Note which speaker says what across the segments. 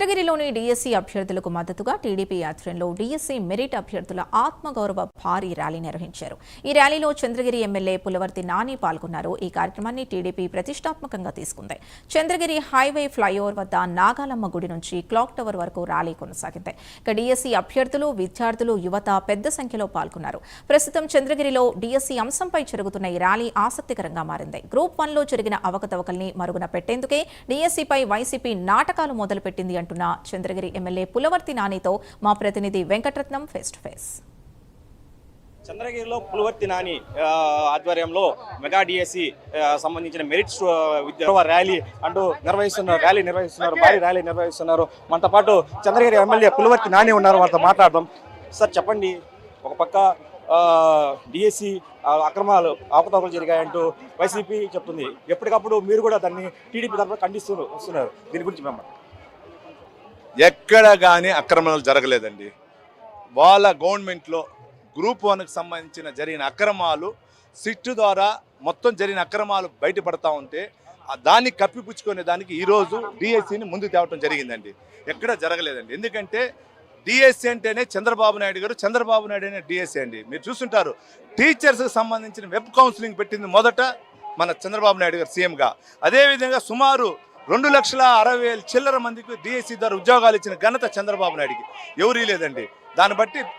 Speaker 1: చంద్రగిరిలోని DSC అభ్యర్థులకు మద్దతుగా TDP ఆధ్వర్యంలో డీఎస్సీ మెరిట్ అభ్యర్థుల ఆత్మగౌరవ భారీ ర్యాలీ నిర్వహించారు. ఈ ర్యాలీలో చంద్రగిరి ఎమ్మెల్యే పులవర్తి నాని పాల్గొన్నారు. ఈ కార్యక్రమాన్ని టీడీపీ ప్రతిష్టాత్మకంగా తీసుకుంది. చంద్రగిరి హైవే ఫ్లైఓవర్ వద్ద నాగాలమ్మ గుడి నుంచి క్లాక్ టవర్ వరకు ర్యాలీ కొనసాగింది. ఇక డీఎస్సీ అభ్యర్థులు, విద్యార్థులు, యువత పెద్ద సంఖ్యలో పాల్గొన్నారు. ప్రస్తుతం చంద్రగిరిలో డీఎస్సీ అంశంపై జరుగుతున్న ఈ ర్యాలీ ఆసక్తికరంగా మారింది. గ్రూప్ 1లో జరిగిన అవకతవకల్ని మరుగున పెట్టేందుకే డీఎస్సీపై వైసీపీ నాటకాలు మొదలుపెట్టింది అంటున్న చంద్రగిరి ఎమ్మెల్యే పులవర్తి నానితో మా ప్రతినిధి వెంకటరత్నం ఫేస్ టు ఫేస్.
Speaker 2: చంద్రగిరిలో పులవర్తి నాని ఆధ్వర్యంలో మెగా డిఎస్సి సంబంధించిన మెరిట్ ర్యాలీ అంటూ నిర్వహిస్తున్నారు. భారీ ర్యాలీ నిర్వహిస్తున్నారు. మనతో పాటు చంద్రగిరి ఎమ్మెల్యే పులవర్తి నాని ఉన్నారు. వాళ్ళతో మాట్లాడదాం. సార్ చెప్పండి, ఒక పక్క డిఎస్సి అక్రమాలు అవకతవకలు జరిగాయంటూ వైసీపీ చెప్తుంది. ఎప్పటికప్పుడు మీరు కూడా దాన్ని టీడీపీ తరఫున ఖండిస్తూ వస్తున్నారు. దీని గురించి మేము
Speaker 3: ఎక్కడ కానీ అక్రమాలు జరగలేదండి. వాళ్ళ గవర్నమెంట్లో గ్రూప్ 1కి సంబంధించిన జరిగిన అక్రమాలు సిట్ ద్వారా మొత్తం జరిగిన అక్రమాలు బయటపడతా ఉంటే దాన్ని కప్పిపుచ్చుకునే దానికి ఈరోజు డిఎస్సిని ముందుకు తేవటం జరిగిందండి. ఎక్కడ జరగలేదండి. ఎందుకంటే డిఎస్సి అంటేనే చంద్రబాబు నాయుడు గారు, చంద్రబాబు నాయుడు అనే డిఎస్సి అండి. మీరు చూస్తుంటారు, టీచర్స్కి సంబంధించిన వెబ్ కౌన్సిలింగ్ పెట్టింది మొదట మన చంద్రబాబు నాయుడు గారు సీఎంగా. అదేవిధంగా సుమారు 2,60,000 చిల్లర మందికి డిఎస్సి ద్వారా ఉద్యోగాలు ఇచ్చిన ఘనత చంద్రబాబు నాయుడికి ఎవరీ లేదండి.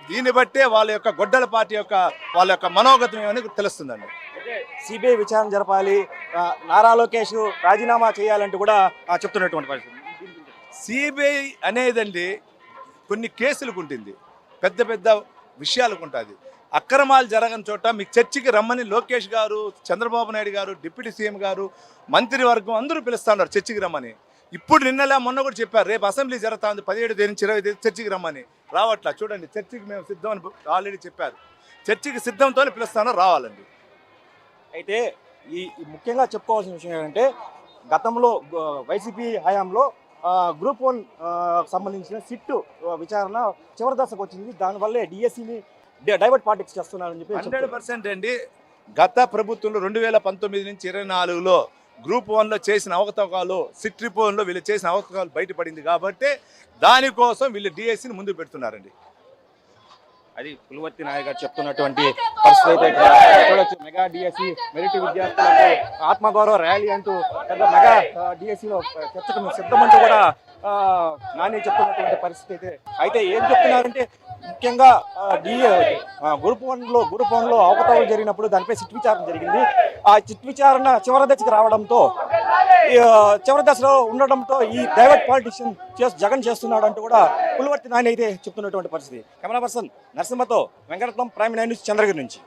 Speaker 3: దీన్ని బట్టే వాళ్ళ యొక్క గొడ్డల పార్టీ యొక్క వాళ్ళ యొక్క మనోగతం ఏమని తెలుస్తుందండి.
Speaker 2: సిబిఐ విచారణ జరపాలి, నారా లోకేష్ రాజీనామా చేయాలంటూ కూడా చెప్తున్నటువంటి పరిస్థితి.
Speaker 3: సిబిఐ అనేదండి కొన్ని కేసులకు ఉంటుంది, పెద్ద పెద్ద విషయాలకు ఉంటుంది. అక్రమాలు జరగని చోట మీకు చర్చికి రమ్మని లోకేష్ గారు, చంద్రబాబు నాయుడు గారు, డిప్యూటీ సీఎం గారు, మంత్రివర్గం అందరూ పిలుస్తూ ఉన్నారు చర్చికి రమ్మని. ఇప్పుడు నిన్నలా మొన్న కూడా చెప్పారు, రేపు అసెంబ్లీ జరుగుతా ఉంది 17 తేదీ నుంచి 20 తేదీ చర్చికి రమ్మని. రావట్లా. చూడండి, చర్చికి మేము సిద్ధం అని ఆల్రెడీ చెప్పారు. చర్చికి సిద్ధంతోనే పిలుస్తానో రావాలండి.
Speaker 2: అయితే ఈ ముఖ్యంగా చెప్పుకోవాల్సిన విషయం ఏంటంటే, గతంలో వైసీపీ హయాంలో గ్రూప్ 1 సంబంధించిన సిట్ విచారణ చివరి దశకు వచ్చింది. దానివల్లే డిఎస్సిని డైవర్ట్ పాలిటిక్స్ చేస్తున్నారని చెప్పి
Speaker 3: 100% అండి. గత ప్రభుత్వంలో 2019 నుంచి 24లో గ్రూప్ 1లో చేసిన అవకతవకాలు, సిట్ రిపోర్ట్లో వీళ్ళు చేసిన అవకతవకాలు బయటపడింది కాబట్టి దానికోసం వీళ్ళు డిఎస్సిని ముందు పెడుతున్నారండి.
Speaker 2: అది పులవర్తి నాయక్ గారు చెప్తున్నటువంటి పరిస్థితి. అయితే చూడొచ్చు, మెగా డిఎస్సి మెరిట్ విద్యార్థులకు ఆత్మగౌరవ ర్యాలీ అంటూ పెద్ద మెగా డిఎస్సిలో చర్చకు సిద్ధమంటూ కూడా నాని చెప్తున్నటువంటి పరిస్థితి. అయితే ఏం చెప్తున్నారంటే, ముఖ్యంగా గ్రూప్ 1లో అవకతవకలు జరిగినప్పుడు దానిపై సిట్ విచారణ జరిగింది. ఆ సిట్ విచారణ చివరి దశకు రావడంతో, చివరి దశలో ఉండడంతో ఈ డైవర్ట్ పాలిటిషియన్ జగన్ చేస్తున్నాడు అంటూ కూడా పులవర్తి నాని అయితే చెప్తున్నటువంటి పరిస్థితి. కెమెరా పర్సన్ నరసింహతో వెంకటరత్నం, ప్రైమ్ 9 న్యూస్, చంద్రగిరి నుంచి.